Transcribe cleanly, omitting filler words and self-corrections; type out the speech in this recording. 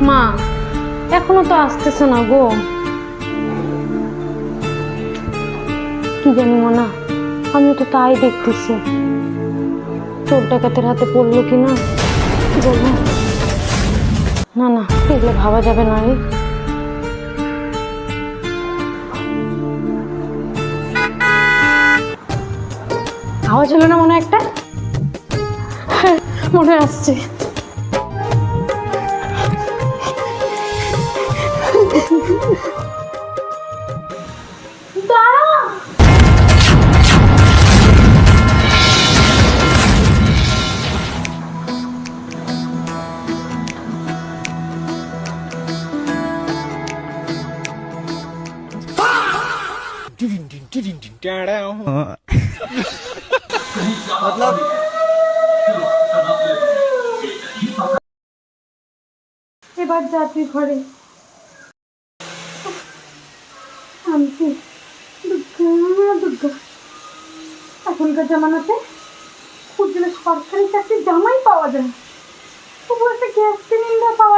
মা এখনো তো আসতেছে না গো। কি জানি মনা, আমি তো তাই দেখতেছি। চোর ডাকাতের হাতে পড়লো কিনা বলবো না, না এগুলো ভাবা যাবে না রে। আওয়াজ হলো না মনে একটা? হ্যাঁ, মনে আসছে। দাঁড়া। मतलब এবার যাত্রী ঘরে শান্তি। দুর্গা দুর্গা, এখনকার জামানাতে খুঁজলে সরকারি চাকরির জামাই পাওয়া যায়, তবু একটা গ্যাস সিলিন্ডার পাওয়া